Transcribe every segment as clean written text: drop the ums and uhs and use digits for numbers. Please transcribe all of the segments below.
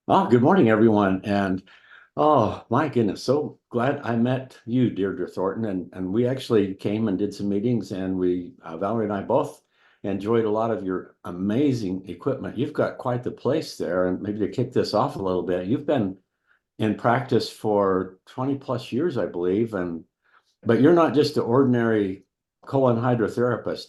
Oh, good morning, everyone. And oh my goodness, so glad I met you, Deirdre Thornton. And we actually came and did some meetings, and Valerie and I both enjoyed a lot of your amazing equipment. You've got quite the place there. And maybe to kick this off a little bit, you've been in practice for 20 plus years, I believe. But you're not just an ordinary colon hydrotherapist.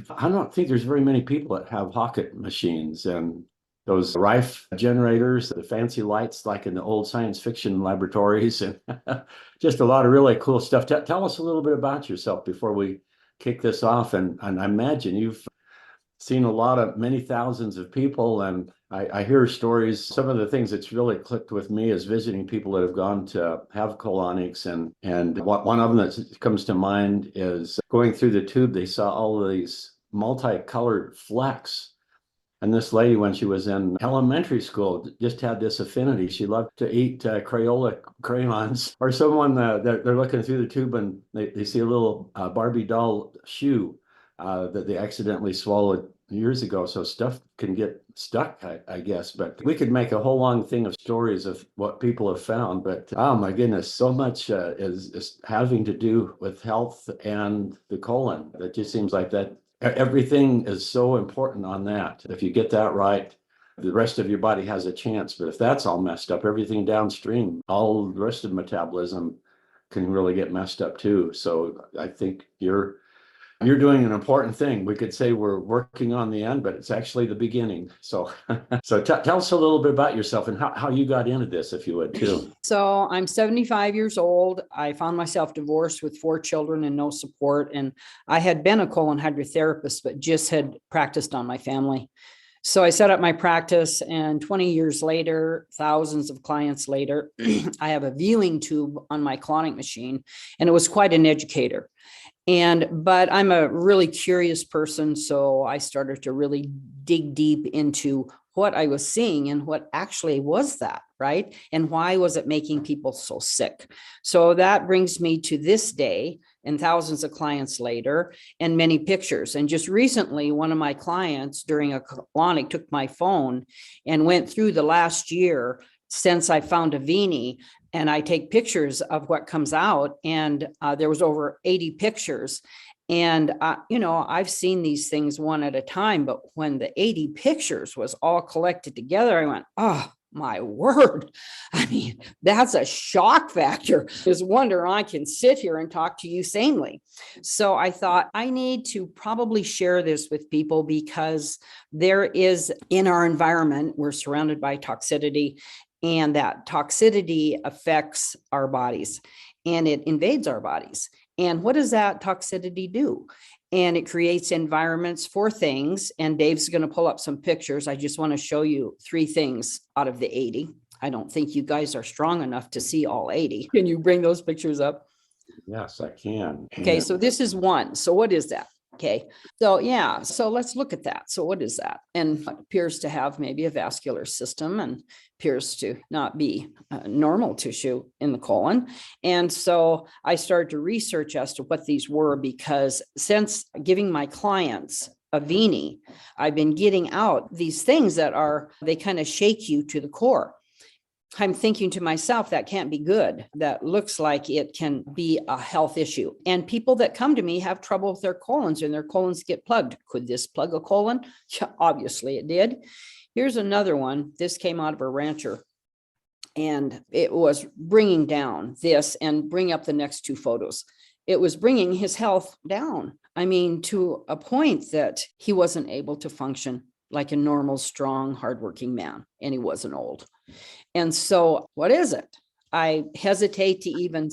I don't think there's very many people that have Hocket machines and those Rife generators, the fancy lights like in the old science fiction laboratories, and just a lot of really cool stuff. Tell us a little bit about yourself before we kick this off. And I imagine you've seen many thousands of people, and I hear stories. Some of the things that's really clicked with me is visiting people that have gone to have colonics, and one of them that comes to mind is going through the tube. They saw all of these multicolored flecks. And this lady, when she was in elementary school, just had this affinity. She loved to eat Crayola crayons. Or someone they're looking through the tube and they see a little Barbie doll shoe that they accidentally swallowed years ago. So stuff can get stuck, I guess. But we could make a whole long thing of stories of what people have found. But oh my goodness, so much is having to do with health and the colon. It just seems like that everything is so important on that. If you get that right, the rest of your body has a chance. But if that's all messed up, everything downstream, all the rest of metabolism can really get messed up too. So I think you're doing an important thing. We could say we're working on the end, but it's actually the beginning. So tell us a little bit about yourself and how you got into this, if you would, too. So I'm 75 years old. I found myself divorced with 4 children and no support. And I had been a colon hydrotherapist, but just had practiced on my family. So I set up my practice, and 20 years later, thousands of clients later, I have a viewing tube on my colonic machine, and it was quite an educator. But I'm a really curious person. So I started to really dig deep into what I was seeing and what actually was that, right? And why was it making people so sick? So that brings me to this day and thousands of clients later and many pictures. And just recently, one of my clients during a colonic took my phone and went through the last year since I found Avini, and I take pictures of what comes out. And there was over 80 pictures. And, I've seen these things one at a time, but when the 80 pictures was all collected together, I went, oh, my word. I mean, that's a shock factor. It's a wonder I can sit here and talk to you sanely. So I thought I need to probably share this with people because there is in our environment, we're surrounded by toxicity, and that toxicity affects our bodies and it invades our bodies. And what does that toxicity do? And it creates environments for things. And Dave's going to pull up some pictures. I just want to show you 3 things out of the 80. I don't think you guys are strong enough to see all 80. Can you bring those pictures up? Yes, I can. Okay, so this is one. So what is that? Okay, so yeah, so let's look at that. So what is that? And it appears to have maybe a vascular system and appears to not be normal tissue in the colon. And so I started to research as to what these were, because since giving my clients Avini, I've been getting out these things they kind of shake you to the core. I'm thinking to myself, that can't be good. That looks like it can be a health issue. And people that come to me have trouble with their colons and their colons get plugged. Could this plug a colon? Yeah, obviously it did. Here's another one. This came out of a rancher, and it was bringing down this, and bring up the next 2 photos. It was bringing his health down. I mean, to a point that he wasn't able to function like a normal, strong, hardworking man, and he wasn't old. And so what is it? I hesitate to even,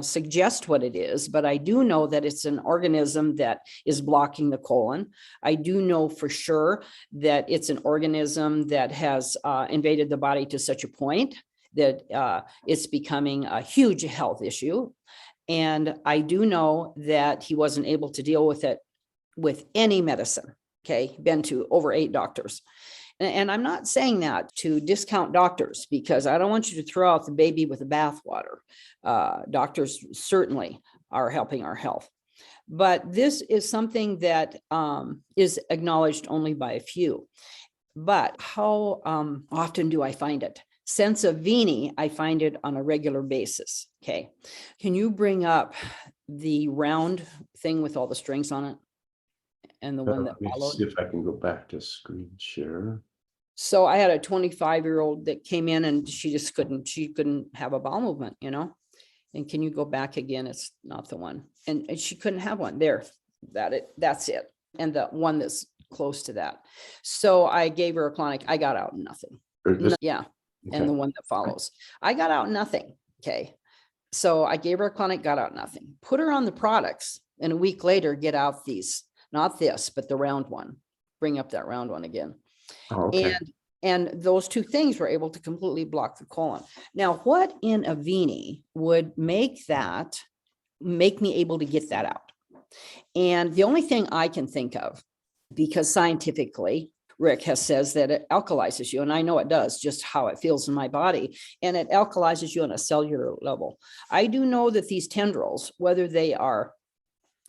suggest what it is, but I do know that it's an organism that is blocking the colon. I do know for sure that it's an organism that has invaded the body to such a point that it's becoming a huge health issue. And I do know that he wasn't able to deal with it with any medicine. Okay, been to over 8 doctors. And I'm not saying that to discount doctors, because I don't want you to throw out the baby with the bathwater. Doctors certainly are helping our health. But this is something that is acknowledged only by a few. But how often do I find it? Since Avini, I find it on a regular basis. Okay. Can you bring up the round thing with all the strings on it? And the one that Let me followed? see if I can go back to screen share. So I had a 25-year-old that came in and she couldn't have a bowel movement, And can you go back again? It's not the one. And she couldn't have one there. That's it. And the one that's close to that. So I gave her a clonic. I got out nothing. Or this- Yeah. okay. And the one that follows. I got out nothing. Okay. So I gave her a clonic, got out nothing. Put her on the products, and a week later, get out these, not this, but the round one. Bring up that round one again. Oh, okay. And those two things were able to completely block the colon. Now, what in Avini would make me able to get that out? And the only thing I can think of, because scientifically, Rick says that it alkalizes you, and I know it does, just how it feels in my body, and it alkalizes you on a cellular level. I do know that these tendrils, whether they are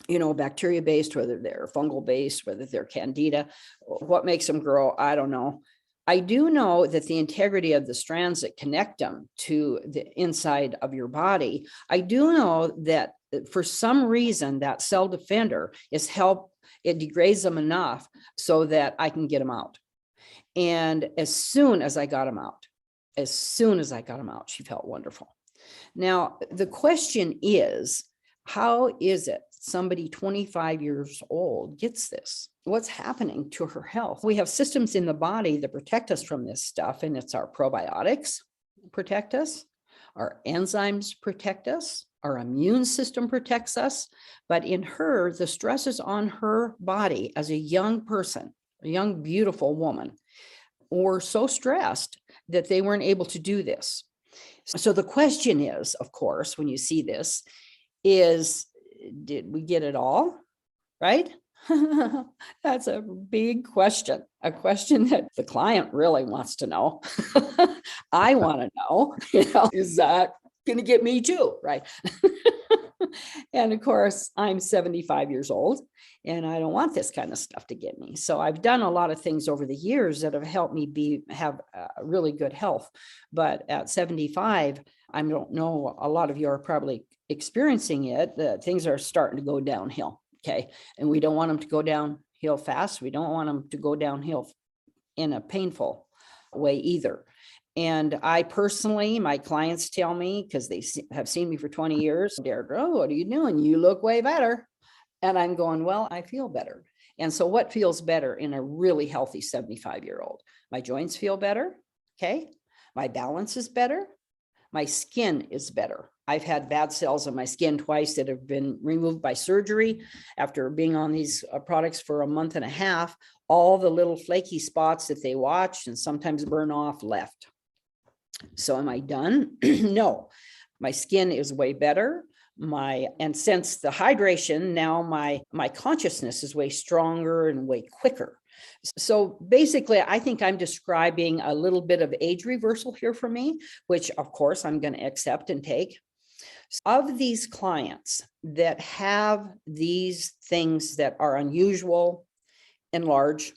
bacteria based, whether they're fungal based, whether they're candida, what makes them grow, I don't know. I do know that the integrity of the strands that connect them to the inside of your body, I do know that for some reason that cell defender it degrades them enough so that I can get them out. And as soon as I got them out, she felt wonderful. Now, the question is, how is it somebody 25 years old gets this? What's happening to her health? We have systems in the body that protect us from this stuff, and it's our probiotics protect us, our enzymes protect us, our immune system protects us. But in her, the stresses on her body as a young person, a young, beautiful woman, were so stressed that they weren't able to do this. So the question is, of course, when you see this, is, did we get it all? Right? That's a big question, a question that the client really wants to know. I want to know, is that going to get me too? Right. And of course, I'm 75 years old and I don't want this kind of stuff to get me. So I've done a lot of things over the years that have helped me have really good health. But at 75, I don't know, a lot of you are probably experiencing it, that things are starting to go downhill. Okay. And we don't want them to go downhill fast. We don't want them to go downhill in a painful way either. And I personally, my clients tell me, because they have seen me for 20 years, Deidre, what are you doing? You look way better. And I'm going, well, I feel better. And so what feels better in a really healthy 75-year-old? My joints feel better. Okay. My balance is better. My skin is better. I've had bad cells on my skin twice that have been removed by surgery after being on these products for a month and a half. All the little flaky spots that they watch and sometimes burn off left. So am I done? No, my skin is way better. And since the hydration, now my consciousness is way stronger and way quicker. So basically, I think I'm describing a little bit of age reversal here for me, which of course I'm going to accept and take. Of these clients that have these things that are unusual and large,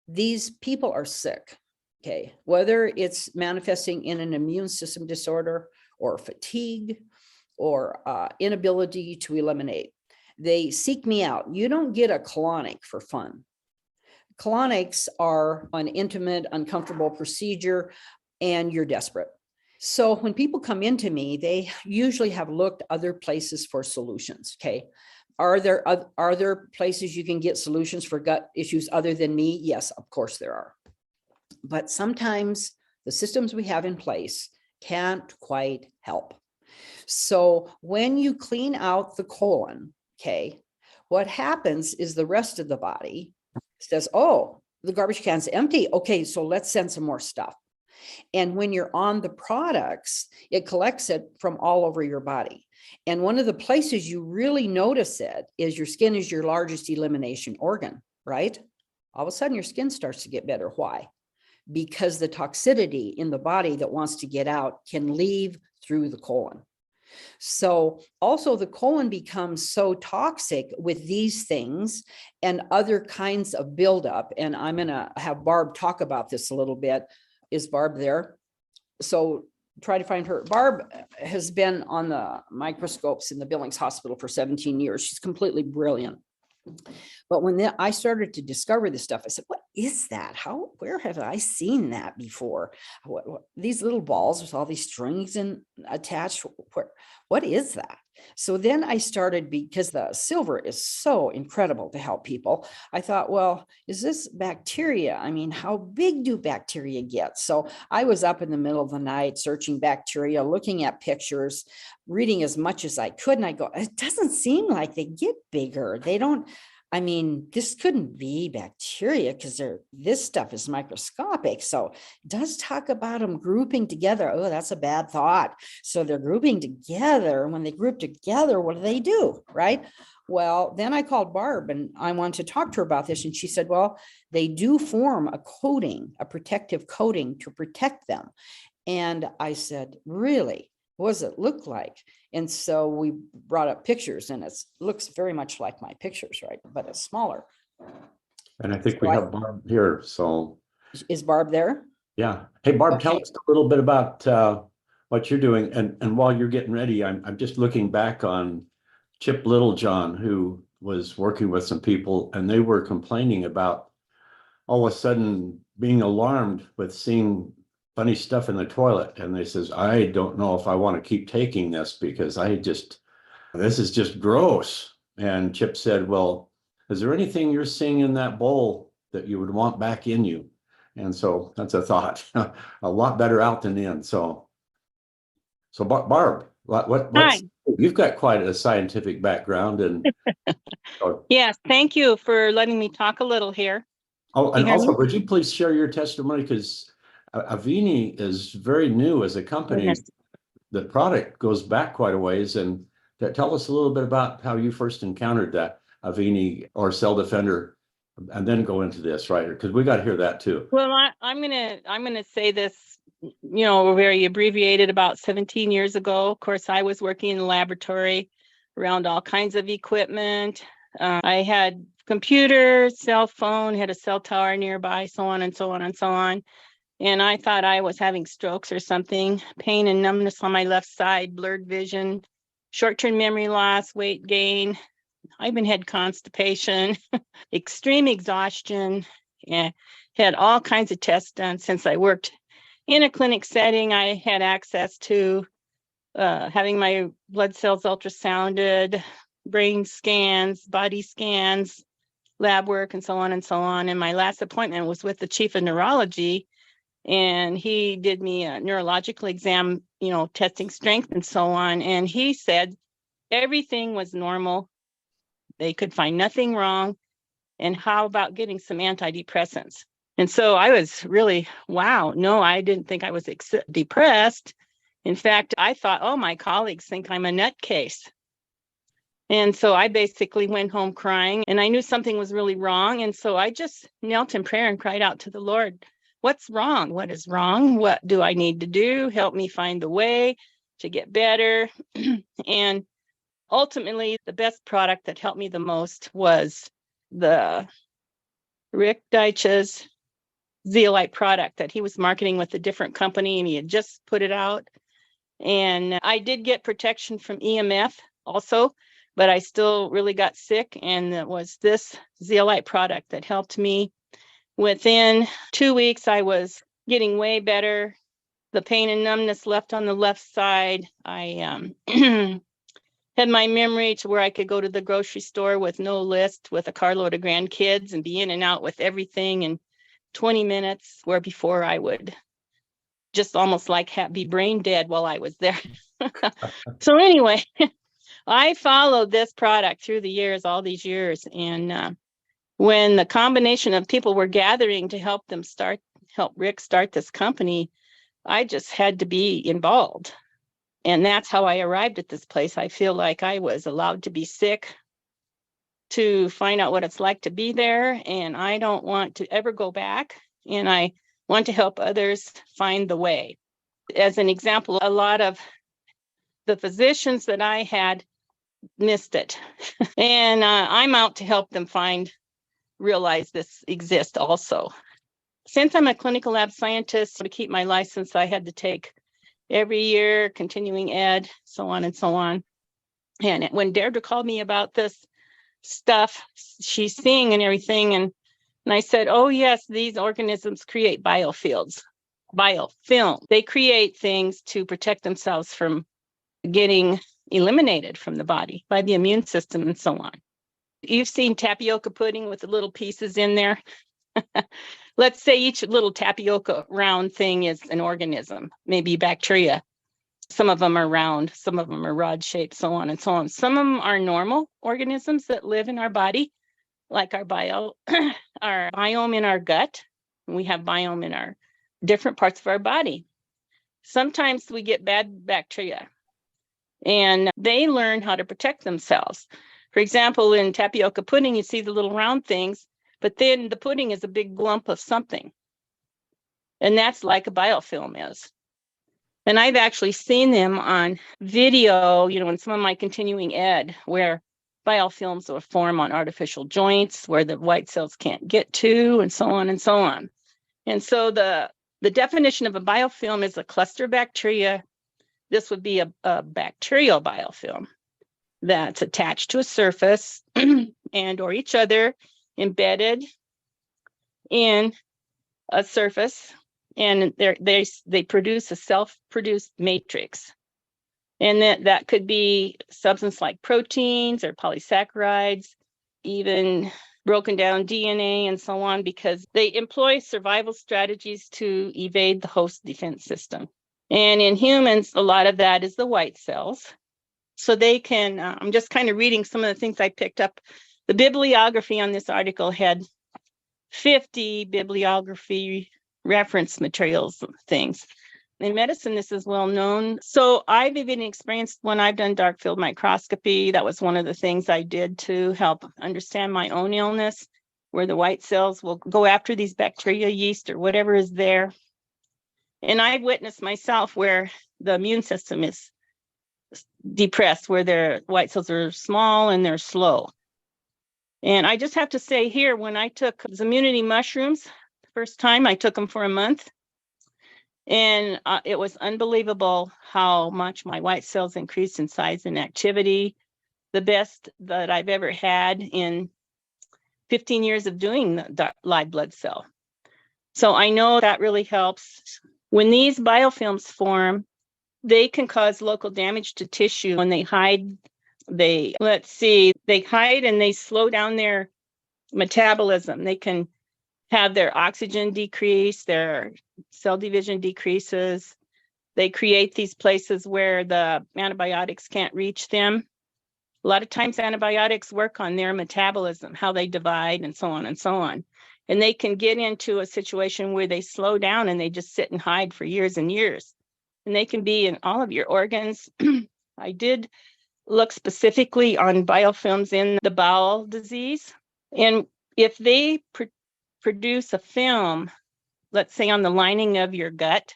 these people are sick. Okay, whether it's manifesting in an immune system disorder or fatigue or inability to eliminate, they seek me out. You don't get a colonic for fun. Colonics are an intimate, uncomfortable procedure, and you're desperate. So when people come into me, they usually have looked other places for solutions. Okay, are there places you can get solutions for gut issues other than me? Yes, of course there are. But sometimes the systems we have in place can't quite help. So when you clean out the colon, okay, what happens is the rest of the body says, oh, the garbage can's empty. Okay, so let's send some more stuff. And when you're on the products, it collects it from all over your body. And one of the places you really notice it is your skin is your largest elimination organ, right? All of a sudden your skin starts to get better. Why? Because the toxicity in the body that wants to get out can leave through the colon. So also the colon becomes so toxic with these things and other kinds of buildup. And I'm going to have Barb talk about this a little bit. Is Barb there? So try to find her. Barb has been on the microscopes in the Billings Hospital for 17 years. She's completely brilliant. But when I started to discover this stuff, I said, what is that? Where have I seen that before? These little balls with all these strings attached, what is that? So then I started, because the silver is so incredible to help people. I thought, well, is this bacteria? I mean, how big do bacteria get? So I was up in the middle of the night searching bacteria, looking at pictures, reading as much as I could. And I go, it doesn't seem like they get bigger. They don't. I mean, this couldn't be bacteria because this stuff is microscopic. So it does talk about them grouping together. Oh, that's a bad thought. So they're grouping together. When they group together, what do? Right? Well, then I called Barb and I wanted to talk to her about this. And she said, well, they do form a coating, a protective coating to protect them. And I said, really? What does it look like? And so we brought up pictures, and it looks very much like my pictures, right? But it's smaller. And I think we have Barb here. So is Barb there? Yeah. Hey, Barb, Okay. tell us a little bit about what you're doing. And while you're getting ready, I'm just looking back on Chip Littlejohn, who was working with some people, and they were complaining about all of a sudden being alarmed with seeing funny stuff in the toilet. And they says, I don't know if I want to keep taking this because this is just gross. And Chip said, well, is there anything you're seeing in that bowl that you would want back in you? And so that's a thought. A lot better out than in. So Barb, Hi. you've got quite a scientific background, and Yes, thank you for letting me talk a little here. and hear also, me? would you please share your testimony, because Avini is very new as a company. Yes. The product goes back quite a ways, and tell us a little bit about how you first encountered that Avini or Cell Defender, and then go into this, right? Because we got to hear that too. Well, I'm gonna say this, very abbreviated. About 17 years ago, of course, I was working in the laboratory around all kinds of equipment. I had computer, cell phone, had a cell tower nearby, so on and so on and so on. And I thought I was having strokes or something. Pain and numbness on my left side, blurred vision, short-term memory loss, weight gain. I even had constipation, extreme exhaustion, and had all kinds of tests done. Since I worked in a clinic setting, I had access to having my blood cells ultrasounded, brain scans, body scans, lab work, and so on and so on. And my last appointment was with the chief of neurology, and he did me a neurological exam, testing strength and so on. And he said everything was normal. They could find nothing wrong. And how about getting some antidepressants? And so I was really, wow, no, I didn't think I was depressed. In fact, I thought, oh, my colleagues think I'm a nutcase. And so I basically went home crying, and I knew something was really wrong. And so I just knelt in prayer and cried out to the Lord, what's wrong? What is wrong? What do I need to do? Help me find the way to get better. And ultimately, the best product that helped me the most was the Rick Deitch's zeolite product that he was marketing with a different company, and he had just put it out. And I did get protection from EMF also, but I still really got sick. And it was this zeolite product that helped me. Within 2 weeks, I was getting way better. The pain and numbness left on the left side. I had my memory to where I could go to the grocery store with no list, with a carload of grandkids, and be in and out with everything in 20 minutes, where before I would just almost like be brain dead while I was there. So anyway, I followed this product through the years, all these years. And when the combination of people were gathering to help Rick start this company, I just had to be involved. And that's how I arrived at this place. I feel like I was allowed to be sick to find out what it's like to be there. And I don't want to ever go back. And I want to help others find the way. As an example, a lot of the physicians that I had missed it. And I'm out to help them realize this exists also. Since I'm a clinical lab scientist, to keep my license, I had to take every year, continuing ed, so on and so on. And when Deidre called me about this stuff she's seeing and everything, and I said, oh yes, these organisms create biofilms. They create things to protect themselves from getting eliminated from the body by the immune system and so on. You've seen tapioca pudding with the little pieces in there. Let's say each little tapioca round thing is an organism, maybe bacteria. Some of them are round, some of them are rod shaped, so on and so on. Some of them are normal organisms that live in our body, like our biome in our gut. We have biome in our different parts of our body. Sometimes we get bad bacteria, and they learn how to protect themselves. For example, in tapioca pudding, you see the little round things, but then the pudding is a big lump of something. And that's like a biofilm is. And I've actually seen them on video, in some of my continuing ed, where biofilms will form on artificial joints where the white cells can't get to, and so on and so on. And so the definition of a biofilm is a cluster of bacteria. This would be a bacterial biofilm that's attached to a surface and or each other, embedded in a surface, and they produce a self-produced matrix. And that could be substance like proteins or polysaccharides, even broken down DNA and so on, because they employ survival strategies to evade the host defense system. And in humans, a lot of that is the white cells. So they can, I'm just kind of reading some of the things I picked up. The bibliography on this article had 50 bibliography reference materials, things. In medicine, this is well known. So I've even experienced when I've done dark field microscopy, that was one of the things I did to help understand my own illness, where the white cells will go after these bacteria, yeast, or whatever is there. And I've witnessed myself where the immune system is depressed, where their white cells are small and they're slow. And I just have to say here, when I took immunity mushrooms, the first time I took them for a month, and it was unbelievable how much my white cells increased in size and activity, the best that I've ever had in 15 years of doing the live blood cell. So I know that really helps. When these biofilms form, they can cause local damage to tissue when they hide. They hide and they slow down their metabolism. They can have their oxygen decrease, their cell division decreases. They create these places where the antibiotics can't reach them. A lot of times antibiotics work on their metabolism, how they divide and so on and so on. And they can get into a situation where they slow down and they just sit and hide for years and years. And they can be in all of your organs. I did look specifically on biofilms in the bowel disease. And if they produce a film, let's say on the lining of your gut,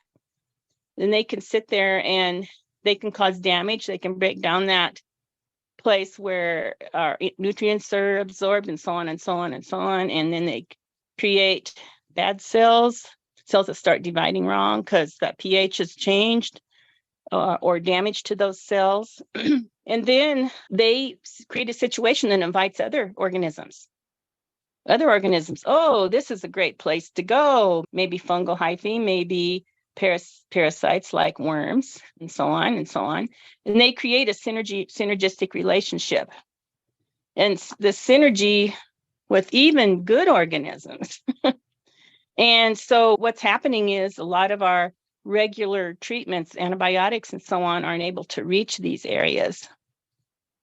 then they can sit there and they can cause damage. They can break down that place where our nutrients are absorbed and so on and so on and so on. And then they create bad cells that start dividing wrong because that pH has changed or damage to those cells. And then they create a situation that invites other organisms. Oh, this is a great place to go. Maybe fungal hyphae, maybe parasites like worms, and so on and so on. And they create a synergistic relationship. And the synergy with even good organisms. And so what's happening is a lot of our regular treatments, antibiotics and so on, aren't able to reach these areas.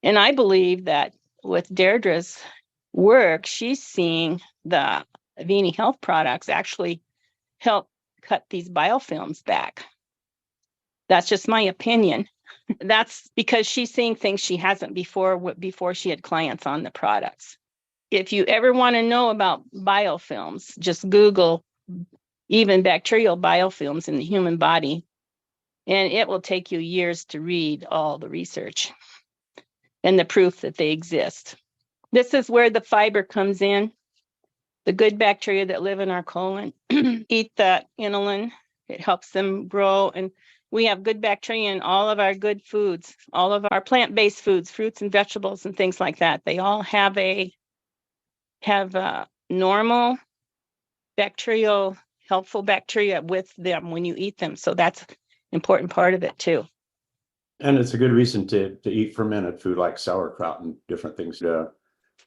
And I believe that with Deidre's work, she's seeing the Avini Health products actually help cut these biofilms back. That's just my opinion. That's because she's seeing things she hasn't before she had clients on the products. If you ever want to know about biofilms, just Google even bacterial biofilms in the human body. And it will take you years to read all the research and the proof that they exist. This is where the fiber comes in. The good bacteria that live in our colon eat that inulin. It helps them grow. And we have good bacteria in all of our good foods, all of our plant-based foods, fruits and vegetables and things like that. They all have a normal bacterial, helpful bacteria with them when you eat them. So that's an important part of it too. And it's a good reason to eat fermented food like sauerkraut and different things to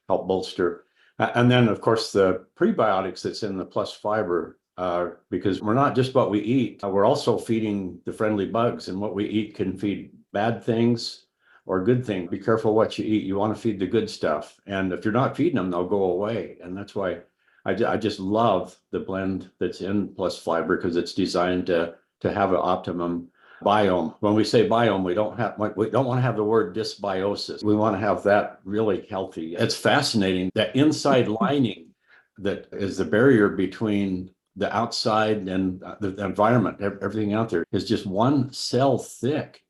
help bolster. And then, of course, the prebiotics that's in the plus fiber, because we're not just what we eat, we're also feeding the friendly bugs, and what we eat can feed bad things or good things. Be careful what you eat. You want to feed the good stuff. And if you're not feeding them, they'll go away. And that's why I just love the blend that's in plus fiber, because it's designed to have an optimum biome. When we say biome, we don't want to have the word dysbiosis. We want to have that really healthy. It's fascinating. That inside lining that is the barrier between the outside and the environment, everything out there, is just one cell thick,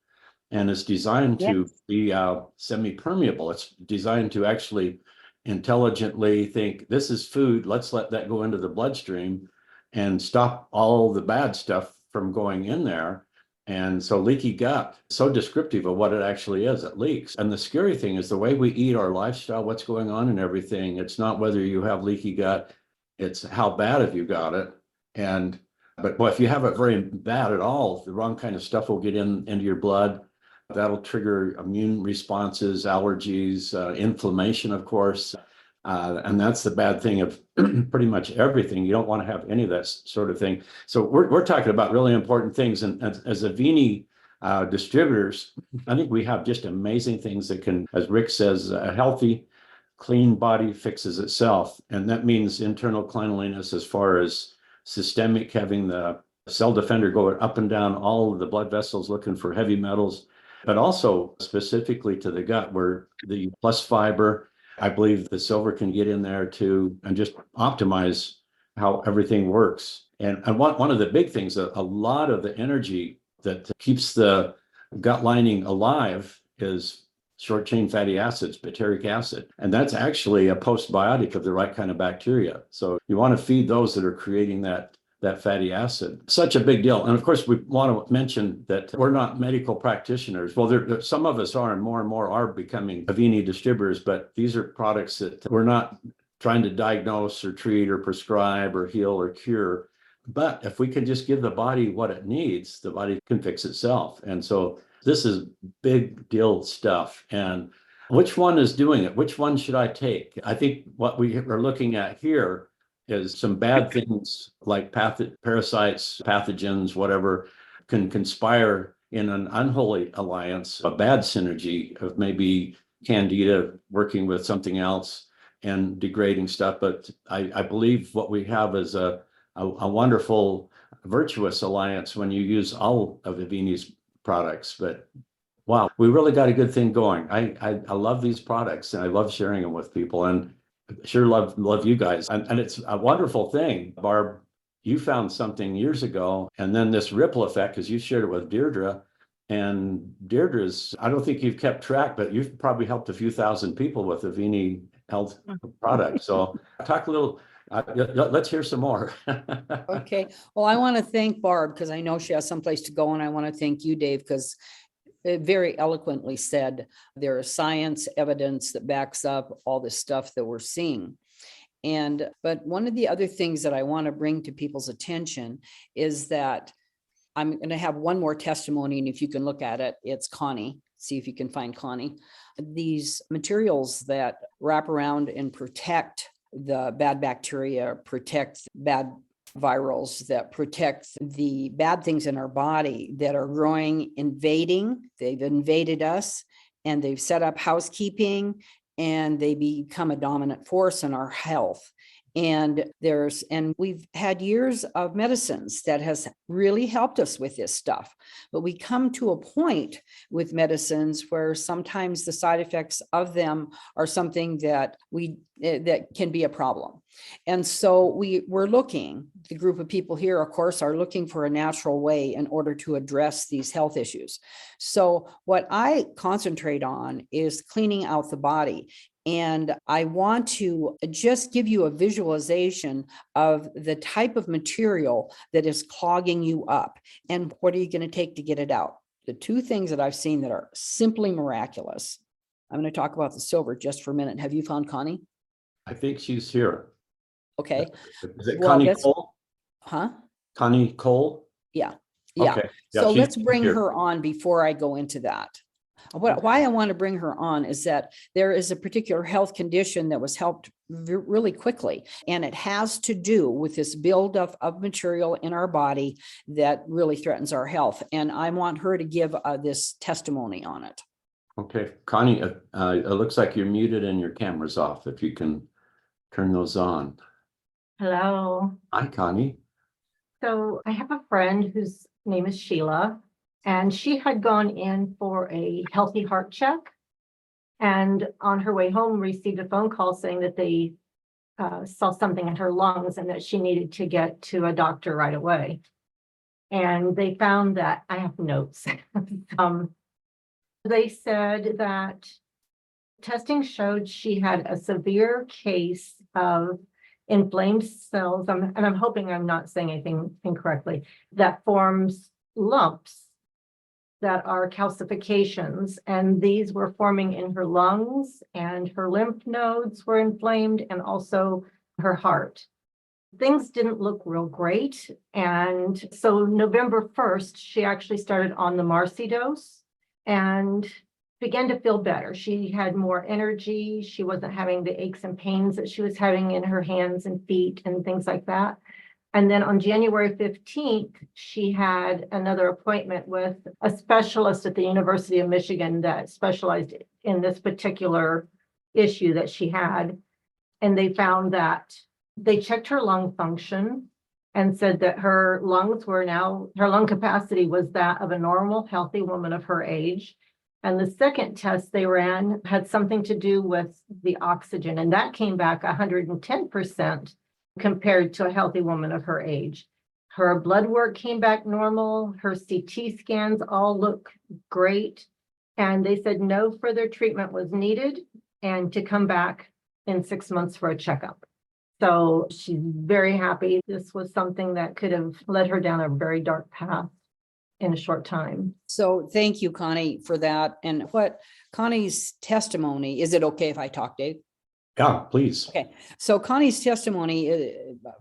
and it's designed to be semi-permeable. It's designed to actually intelligently think, this is food, let's let that go into the bloodstream and stop all the bad stuff from going in there. And so leaky gut, so descriptive of what it actually is. It leaks. And the scary thing is the way we eat, our lifestyle, what's going on and everything. It's not whether you have leaky gut, it's how bad have you got it. But if you have it very bad at all, the wrong kind of stuff will get into your blood. That'll trigger immune responses, allergies, inflammation, of course. And that's the bad thing of pretty much everything. You don't want to have any of that sort of thing. So we're talking about really important things. And as Avini distributors, I think we have just amazing things that can, as Rick says, a healthy, clean body fixes itself. And that means internal cleanliness as far as systemic, having the cell defender going up and down all of the blood vessels looking for heavy metals, but also specifically to the gut, where the plus fiber, I believe the silver can get in there too, and just optimize how everything works. And one of the big things, a lot of the energy that keeps the gut lining alive is short chain fatty acids, butyric acid. And that's actually a postbiotic of the right kind of bacteria. So you want to feed those that are creating that fatty acid. Such a big deal. And of course, we want to mention that we're not medical practitioners. Well, some of us are, and more are becoming Avini distributors, but these are products that we're not trying to diagnose or treat or prescribe or heal or cure. But if we can just give the body what it needs, the body can fix itself. And so this is big deal stuff. And which one is doing it? Which one should I take? I think what we are looking at here is some bad things like parasites, pathogens, whatever, can conspire in an unholy alliance, a bad synergy of maybe candida working with something else and degrading stuff. But I believe what we have is a wonderful, virtuous alliance when you use all of Avini's products. But wow, we really got a good thing going. I love these products and I love sharing them with people, and sure love you guys. And it's a wonderful thing. Barb, you found something years ago, and then this ripple effect, because you shared it with Deidre. And Deirdre's, I don't think you've kept track, but you've probably helped a few thousand people with Avini Health products. So talk a little, let's hear some more. Okay. Well, I want to thank Barb because I know she has someplace to go. And I want to thank you, Dave, because it very eloquently said there is science evidence that backs up all this stuff that we're seeing. But one of the other things that I want to bring to people's attention is that I'm going to have one more testimony. And if you can look at it, it's Connie. See if you can find Connie. These materials that wrap around and protect the bad bacteria, protect bad virals, that protect the bad things in our body that are growing, they've invaded us, and they've set up housekeeping, and they become a dominant force in our health. And we've had years of medicines that has really helped us with this stuff. But we come to a point with medicines where sometimes the side effects of them are something that we that can be a problem. And so we're looking, the group of people here, of course, are looking for a natural way in order to address these health issues. So what I concentrate on is cleaning out the body. And I want to just give you a visualization of the type of material that is clogging you up and what are you going to take to get it out. The two things that I've seen that are simply miraculous. I'm going to talk about the silver just for a minute. Have you found Connie? I think she's here. Okay. Is it Well, Connie that's- Cole? Huh? Connie Cole? Yeah. Okay. Yeah, So she's let's bring here. her on before I go into that. Why I want to bring her on is that there is a particular health condition that was helped really quickly, and it has to do with this buildup of material in our body that really threatens our health. And I want her to give this testimony on it. Okay, Connie, it looks like you're muted and your camera's off. If you can turn those on. Hello. Hi, Connie. So I have a friend whose name is Sheila, and she had gone in for a healthy heart check. And on her way home, received a phone call saying that they saw something in her lungs and that she needed to get to a doctor right away. And they found that I have notes. They said that testing showed she had a severe case of inflamed cells, and I'm hoping I'm not saying anything incorrectly, that forms lumps that are calcifications, and these were forming in her lungs, and her lymph nodes were inflamed, and also her heart. Things didn't look real great, and so November 1st, she actually started on the Marcy dose and began to feel better. She had more energy. She wasn't having the aches and pains that she was having in her hands and feet and things like that. And then on January 15th, she had another appointment with a specialist at the University of Michigan that specialized in this particular issue that she had. And they found that they checked her lung function and said that her lungs were now, her lung capacity was that of a normal, healthy woman of her age. And the second test they ran had something to do with the oxygen, and that came back 110% compared to a healthy woman of her age. Her blood work came back normal. Her CT scans all look great. And they said no further treatment was needed and to come back in 6 months for a checkup. So she's very happy. This was something that could have led her down a very dark path in a short time. So thank you, Connie, for that. And what Connie's testimony, is it okay if I talk, Dave? Yeah, please. Okay, so Connie's testimony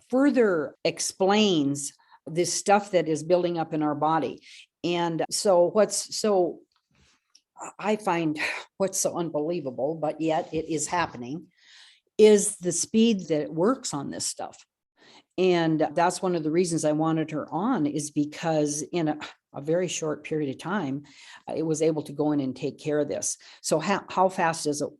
further explains this stuff that is building up in our body. And so I find what's so unbelievable, but yet it is happening, is the speed that it works on this stuff. And that's one of the reasons I wanted her on, is because in a very short period of time, it was able to go in and take care of this. So how fast does it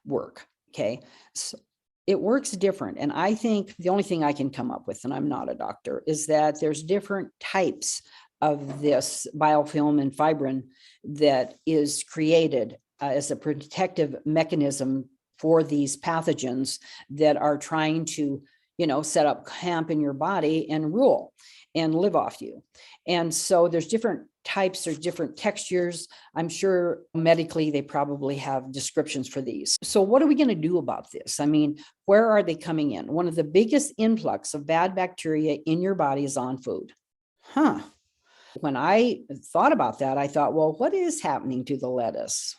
work? Okay, so it works different. And I think the only thing I can come up with, and I'm not a doctor, is that there's different types of this biofilm and fibrin that is created as a protective mechanism for these pathogens that are trying to, set up camp in your body and rule and live off you. And so there's different types, there's different textures. I'm sure medically they probably have descriptions for these. So what are we going to do about this? I mean, where are they coming in? One of the biggest influx of bad bacteria in your body is on food. When I thought about that, I thought, well, what is happening to the lettuce?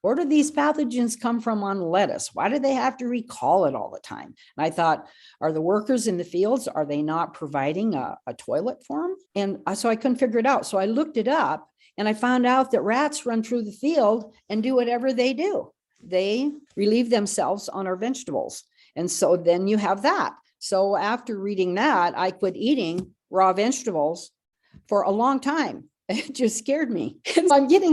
Where do these pathogens come from on lettuce? Why do they have to recall it all the time? And I thought, are the workers in the fields, are they not providing a toilet for them? And so I couldn't figure it out. So I looked it up and I found out that rats run through the field and do whatever they do. They relieve themselves on our vegetables. And so then you have that. So after reading that, I quit eating raw vegetables for a long time. It just scared me.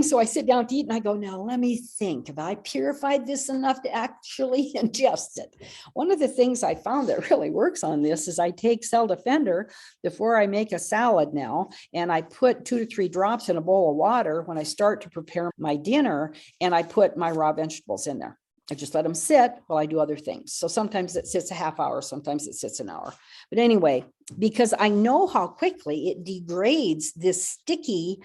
So I sit down to eat and I go, now let me think, have I purified this enough to actually ingest it? One of the things I found that really works on this is I take Cell Defender before I make a salad now, and I put 2 to 3 drops in a bowl of water when I start to prepare my dinner, and I put my raw vegetables in there. I just let them sit while I do other things. So sometimes it sits a half hour, sometimes it sits an hour. But anyway, because I know how quickly it degrades this sticky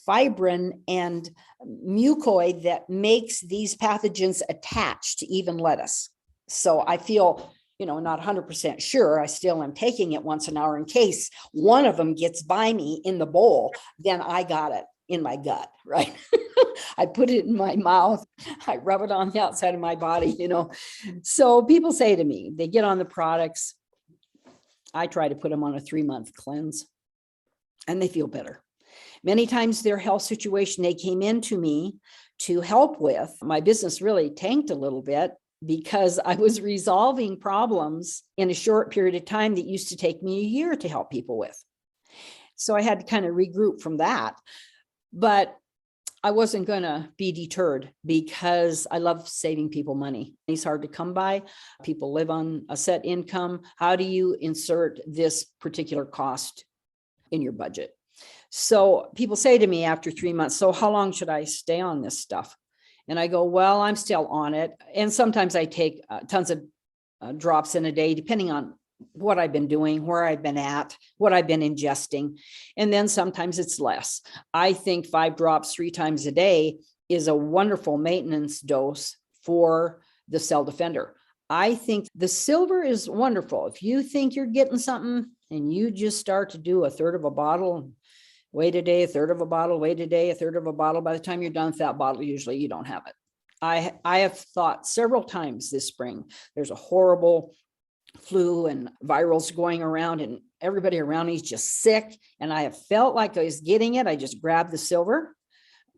fibrin and mucoid that makes these pathogens attached to even lettuce. So I feel, not 100% sure. I still am taking it once an hour in case one of them gets by me in the bowl, then I got it in my gut, right? I put it in my mouth. I rub it on the outside of my body, So people say to me, they get on the products. I try to put them on a 3-month cleanse and they feel better. Many times their health situation they came into me to help with, my business really tanked a little bit because I was resolving problems in a short period of time that used to take me a year to help people with. So I had to kind of regroup from that. But I wasn't going to be deterred because I love saving people money. It's hard to come by. People live on a set income. How do you insert this particular cost in your budget? So people say to me after 3 months, so how long should I stay on this stuff? And I go, well, I'm still on it. And sometimes I take tons of drops in a day, depending on what I've been doing, where I've been at, what I've been ingesting. And then sometimes it's less. I think 5 drops 3 times a day is a wonderful maintenance dose for the cell defender. I think the silver is wonderful. If you think you're getting something and you just start to do a third of a bottle, wait a day, a third of a bottle, wait a day, a third of a bottle. By the time you're done with that bottle, usually you don't have it. I have thought several times this spring, there's a horrible flu and virals going around and everybody around me is just sick. And I have felt like I was getting it. I just grab the silver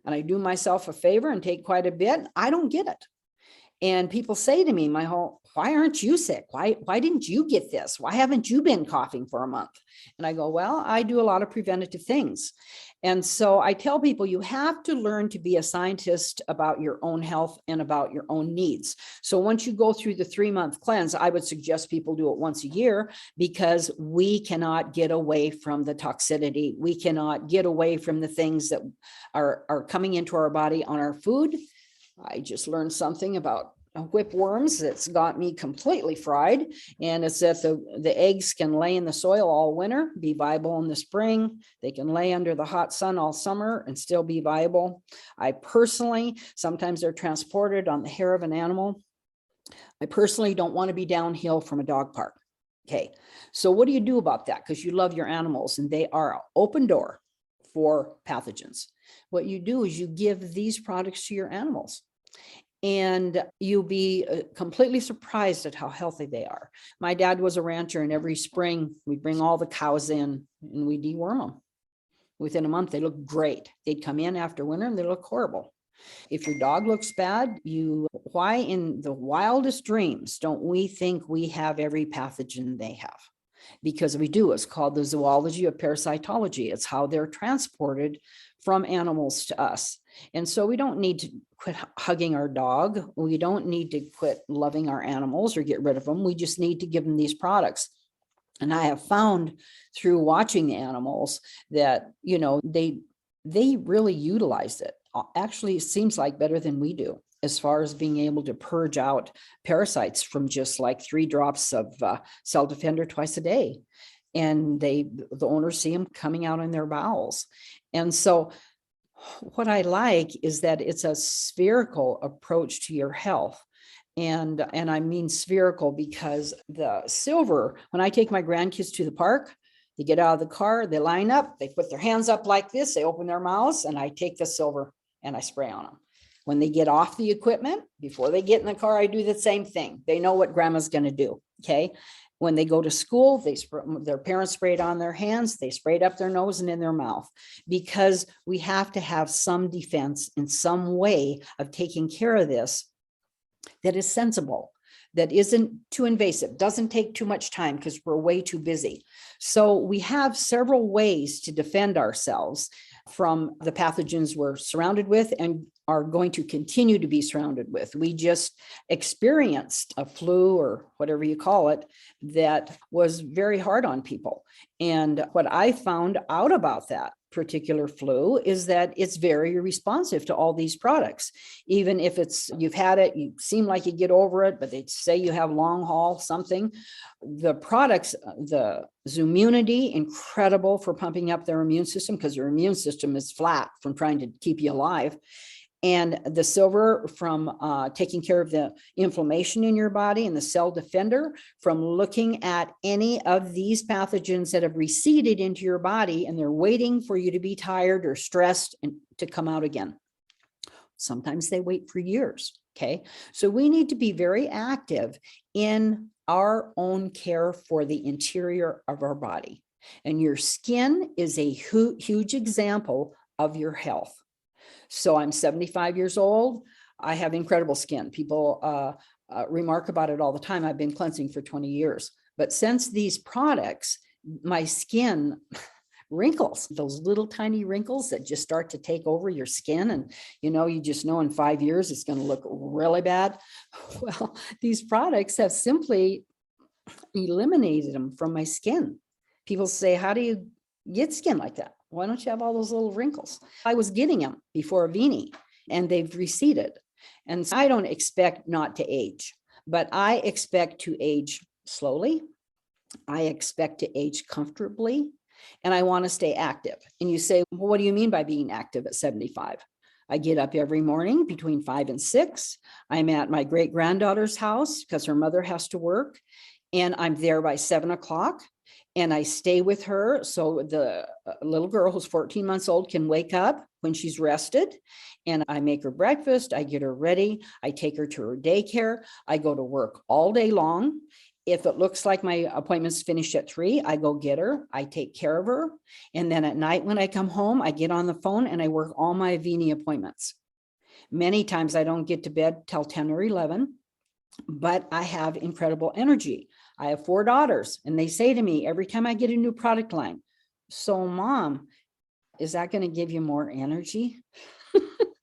and I do myself a favor and take quite a bit. I don't get it. And people say to me, why aren't you sick? Why didn't you get this? Why haven't you been coughing for a month? And I go, well, I do a lot of preventative things. And so I tell people you have to learn to be a scientist about your own health and about your own needs. So once you go through the 3-month cleanse, I would suggest people do it once a year because we cannot get away from the toxicity. We cannot get away from the things that are coming into our body on our food. I just learned something about whipworms that's got me completely fried. And it's that the eggs can lay in the soil all winter, be viable in the spring. They can lay under the hot sun all summer and still be viable. I personally, sometimes they're transported on the hair of an animal. I personally don't want to be downhill from a dog park. Okay, so what do you do about that? Because you love your animals and they are an open door for pathogens. What you do is you give these products to your animals. And you'll be completely surprised at how healthy they are. My dad was a rancher, and every spring we'd bring all the cows in and we deworm them. Within a month, they look great. They'd come in after winter and they look horrible. If your dog looks bad, why in the wildest dreams don't we think we have every pathogen they have? Because we do. It's called the zoology of parasitology. It's how they're transported from animals to us. And so we don't need to quit hugging our dog. We don't need to quit loving our animals or get rid of them. We just need to give them these products. And I have found through watching the animals that, they really utilize it. Actually, it seems like better than we do as far as being able to purge out parasites from just like 3 drops of cell defender twice a day. And the owners see them coming out in their bowels. And so what I like is that it's a spherical approach to your health. And I mean spherical because the silver, when I take my grandkids to the park, they get out of the car, they line up, they put their hands up like this, they open their mouths, and I take the silver and I spray on them. When they get off the equipment, before they get in the car, I do the same thing. They know what grandma's going to do. Okay. When they go to school, their parents spray it on their hands, they spray it up their nose and in their mouth, because we have to have some defense in some way of taking care of this that is sensible, that isn't too invasive, doesn't take too much time because we're way too busy. So we have several ways to defend ourselves from the pathogens we're surrounded with and are going to continue to be surrounded with. We just experienced a flu or whatever you call it that was very hard on people. And what I found out about that particular flu is that it's very responsive to all these products. Even if you've had it, you seem like you get over it, but they say you have long haul something. The products, the Zoomunity, incredible for pumping up their immune system because your immune system is flat from trying to keep you alive. And the silver from taking care of the inflammation in your body, and the cell defender from looking at any of these pathogens that have receded into your body and they're waiting for you to be tired or stressed and to come out again. Sometimes they wait for years. Okay. So we need to be very active in our own care for the interior of our body. And your skin is a huge example of your health. So I'm 75 years old. I have incredible skin. People remark about it all the time. I've been cleansing for 20 years. But since these products, my skin wrinkles, those little tiny wrinkles that just start to take over your skin. And, you just know in 5 years, it's going to look really bad. Well, these products have simply eliminated them from my skin. People say, how do you get skin like that? Why don't you have all those little wrinkles? I was getting them before Avini and they've receded. And so I don't expect not to age, but I expect to age slowly. I expect to age comfortably, and I want to stay active. And you say, well, what do you mean by being active at 75? I get up every morning between 5 and 6. I'm at my great granddaughter's house because her mother has to work. And I'm there by 7 o'clock. And I stay with her so the little girl who's 14 months old can wake up when she's rested. And I make her breakfast. I get her ready. I take her to her daycare. I go to work all day long. If it looks like my appointment's finished at 3, I go get her. I take care of her. And then at night when I come home, I get on the phone and I work all my Avini appointments. Many times I don't get to bed till 10 or 11, but I have incredible energy. I have 4 daughters, and they say to me every time I get a new product line, so Mom, is that going to give you more energy?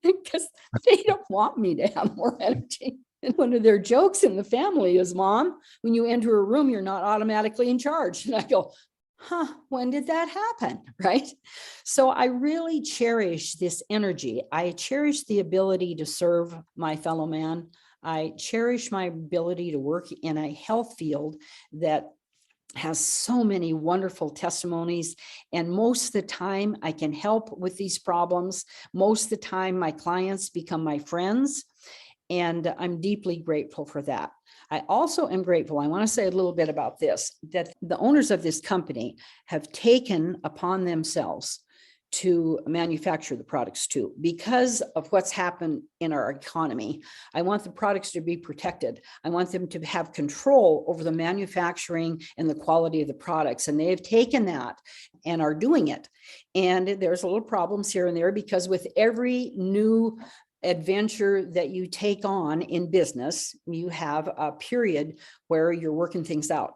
Because they don't want me to have more energy. And one of their jokes in the family is, Mom, when you enter a room, you're not automatically in charge. And I go, when did that happen? Right? So I really cherish this energy. I cherish the ability to serve my fellow man. I cherish my ability to work in a health field that has so many wonderful testimonies. And most of the time I can help with these problems. Most of the time my clients become my friends, and I'm deeply grateful for that. I also am grateful, I want to say a little bit about this, that the owners of this company have taken upon themselves to manufacture the products too. Because of what's happened in our economy, I want the products to be protected. I want them to have control over the manufacturing and the quality of the products. And they have taken that and are doing it. And there's a little problems here and there, because with every new adventure that you take on in business, you have a period where you're working things out.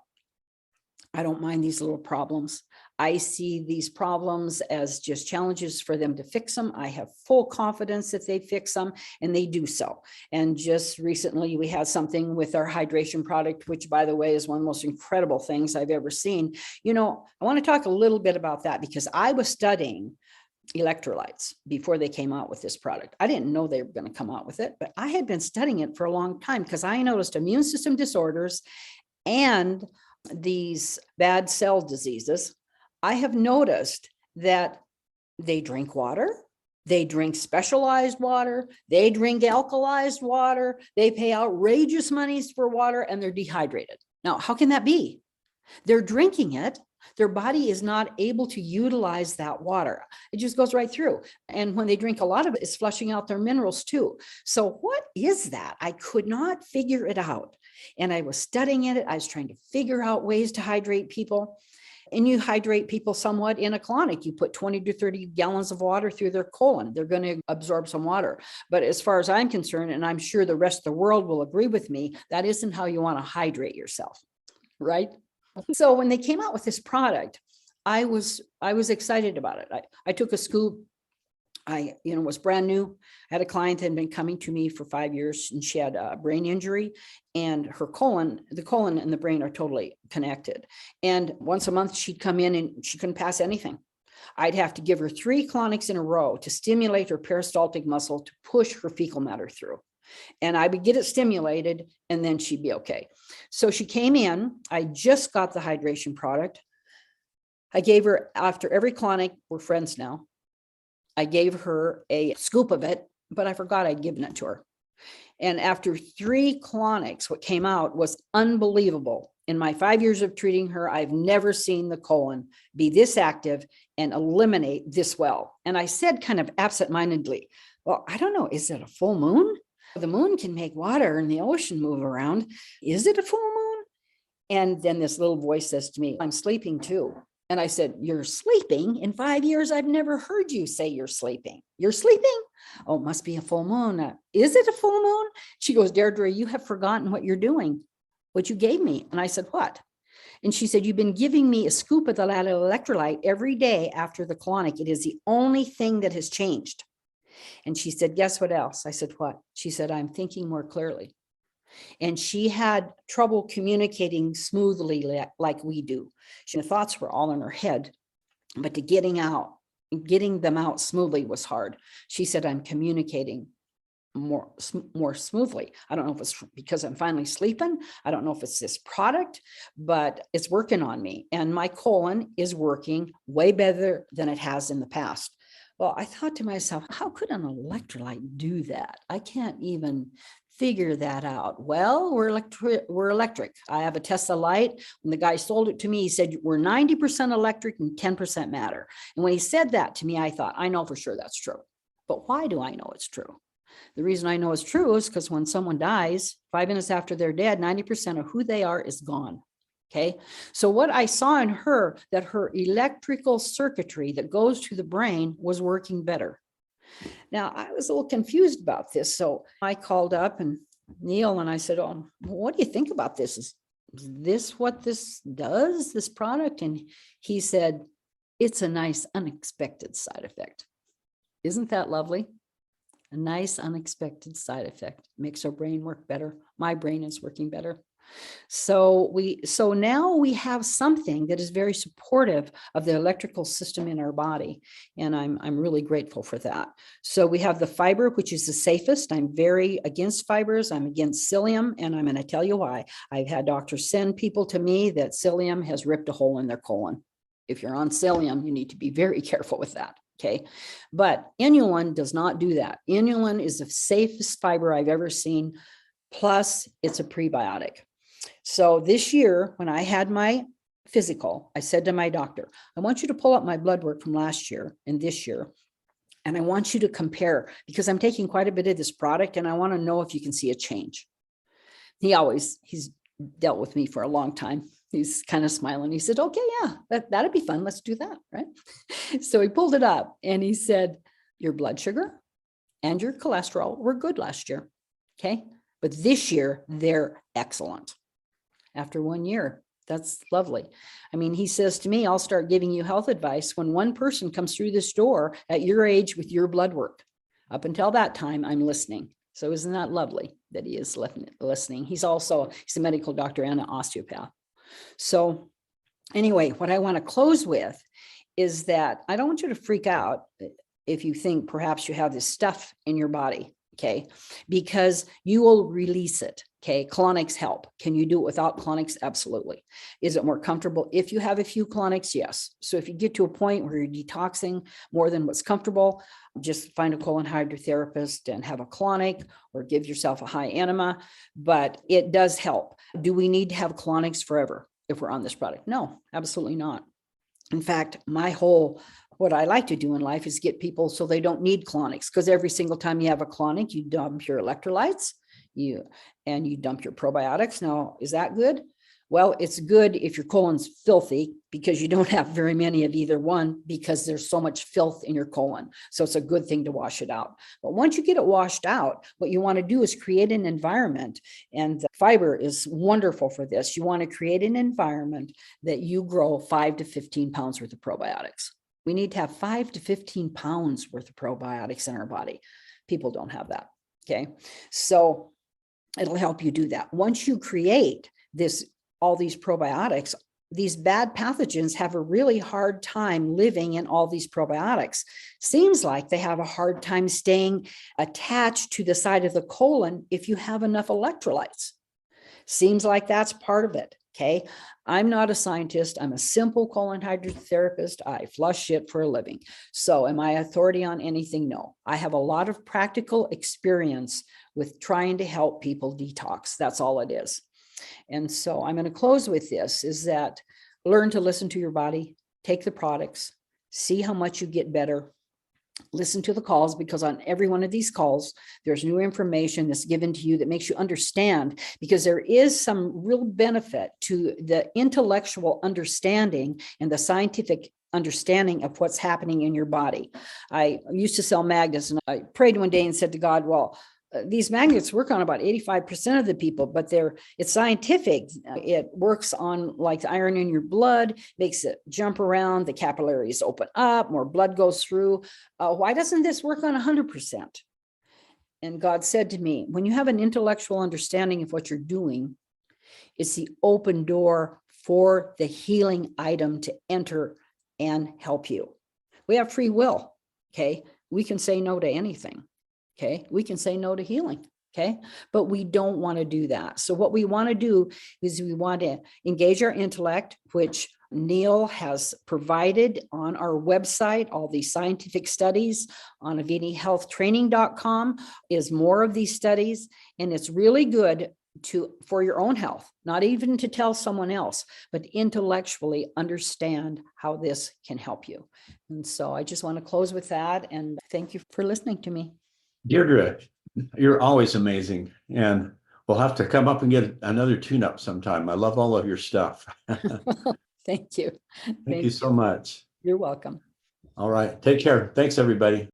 I don't mind these little problems. I see these problems as just challenges for them to fix them. I have full confidence that they fix them, and they do so. And just recently we had something with our hydration product, which by the way is one of the most incredible things I've ever seen. I want to talk a little bit about that because I was studying electrolytes before they came out with this product. I didn't know they were going to come out with it, but I had been studying it for a long time because I noticed immune system disorders and these bad cell diseases. I have noticed that they drink water, they drink specialized water, they drink alkalized water, they pay outrageous monies for water, and they're dehydrated. Now, how can that be? They're drinking it. Their body is not able to utilize that water. It just goes right through. And when they drink a lot of it, it's flushing out their minerals too. So what is that? I could not figure it out. And I was studying it. I was trying to figure out ways to hydrate people. And you hydrate people somewhat in a colonic. You put 20 to 30 gallons of water through their colon. They're going to absorb some water. But as far as I'm concerned, and I'm sure the rest of the world will agree with me, that isn't how you want to hydrate yourself, right? So when they came out with this product, I was excited about it. I took a scoop. I was brand new. I had a client that had been coming to me for 5 years, and she had a brain injury, and the colon and the brain are totally connected. And once a month she'd come in and she couldn't pass anything. I'd have to give her 3 colonics in a row to stimulate her peristaltic muscle to push her fecal matter through. And I would get it stimulated and then she'd be okay. So she came in, I just got the hydration product. I gave her, after every colonic, we're friends now, I gave her a scoop of it, but I forgot I'd given it to her. And after 3 colonics, what came out was unbelievable. In my 5 years of treating her, I've never seen the colon be this active and eliminate this well. And I said kind of absentmindedly, well, I don't know, is it a full moon? The moon can make water in the ocean move around. Is it a full moon? And then this little voice says to me, I'm sleeping too. And I said, you're sleeping? In 5 years, I've never heard you say you're sleeping. You're sleeping? Oh, it must be a full moon. Is it a full moon? She goes, Deirdre, you have forgotten what you're doing, what you gave me. And I said, what? And she said, you've been giving me a scoop of the electrolyte every day after the colonic. It is the only thing that has changed. And she said, guess what else? I said, what? She said, I'm thinking more clearly. And she had trouble communicating smoothly like we do. The thoughts were all in her head, but getting them out smoothly was hard. She said, I'm communicating more smoothly. I don't know if it's because I'm finally sleeping. I don't know if it's this product, but it's working on me. And my colon is working way better than it has in the past. Well, I thought to myself, how could an electrolyte do that? I can't even figure that out. Well, we're electric. I have a Tesla light. When the guy sold it to me, he said, we're 90% electric and 10% matter. And when he said that to me, I thought, I know for sure that's true. But why do I know it's true? The reason I know it's true is because when someone dies, 5 minutes after they're dead, 90% of who they are is gone. Okay. So what I saw in her, that her electrical circuitry that goes to the brain was working better. Now, I was a little confused about this. So I called up and Neil and I said, oh, what do you think about this? Is this what this does, this product? And he said, it's a nice unexpected side effect. Isn't that lovely? A nice unexpected side effect. Makes our brain work better. My brain is working better. So now we have something that is very supportive of the electrical system in our body. And I'm really grateful for that. So we have the fiber, which is the safest. I'm very against fibers. I'm against psyllium, and I'm going to tell you why. I've had doctors send people to me that psyllium has ripped a hole in their colon. If you're on psyllium, you need to be very careful with that. Okay. But inulin does not do that. Inulin is the safest fiber I've ever seen. Plus it's a prebiotic. So this year, when I had my physical, I said to my doctor, I want you to pull up my blood work from last year and this year. And I want you to compare, because I'm taking quite a bit of this product and I want to know if you can see a change. He's dealt with me for a long time. He's kind of smiling. He said, okay, yeah, that'd be fun. Let's do that. Right. So he pulled it up and he said, your blood sugar and your cholesterol were good last year. Okay. But this year they're excellent. After 1 year, that's lovely. I mean, he says to me, I'll start giving you health advice when one person comes through this door at your age with your blood work. Up until that time, I'm listening. So isn't that lovely that he is listening? He's a medical doctor and an osteopath. So anyway, what I want to close with is that I don't want you to freak out if you think perhaps you have this stuff in your body, okay? Because you will release it, okay? Colonics help. Can you do it without colonics? Absolutely. Is it more comfortable if you have a few colonics? Yes. So if you get to a point where you're detoxing more than what's comfortable, just find a colon hydrotherapist and have a colonic or give yourself a high enema, but it does help. Do we need to have colonics forever if we're on this product? No, absolutely not. In fact, what I like to do in life is get people so they don't need colonics, because every single time you have a colonic, you dump your electrolytes, you dump your probiotics. Now, is that good? Well, it's good if your colon's filthy, because you don't have very many of either one, because there's so much filth in your colon. So it's a good thing to wash it out. But once you get it washed out, what you want to do is create an environment, and the fiber is wonderful for this. You want to create an environment that you grow 5 to 15 pounds worth of probiotics. We need to have 5 to 15 pounds worth of probiotics in our body. People don't have that. Okay. So it'll help you do that. Once you create all these probiotics, these bad pathogens have a really hard time living in all these probiotics. Seems like they have a hard time staying attached to the side of the colon if you have enough electrolytes. Seems like that's part of it. Okay. I'm not a scientist. I'm a simple colon hydrotherapist. I flush shit for a living. So am I authority on anything? No. I have a lot of practical experience with trying to help people detox. That's all it is. And so I'm going to close with this, is that learn to listen to your body, take the products, see how much you get better. Listen to the calls, because on every one of these calls, there's new information that's given to you that makes you understand, because there is some real benefit to the intellectual understanding and the scientific understanding of what's happening in your body. I used to sell magnets, and I prayed one day and said to God, well, these magnets work on about 85% of the people, but it's scientific. It works on like the iron in your blood, makes it jump around, the capillaries open up, more blood goes through. Why doesn't this work on 100%? And God said to me, when you have an intellectual understanding of what you're doing, it's the open door for the healing item to enter and help you. We have free will. Okay. We can say no to anything. Okay, we can say no to healing. Okay, but we don't want to do that. So what we want to do is we want to engage our intellect, which Neil has provided on our website. All these scientific studies on avinihealthtraining.com is more of these studies, and it's really good for your own health, not even to tell someone else, but intellectually understand how this can help you. And so I just want to close with that, and thank you for listening to me. Deirdre, you're always amazing, and we'll have to come up and get another tune-up sometime. I love all of your stuff. Thank you. Thank you so much. You're welcome. All right. Take care. Thanks, everybody.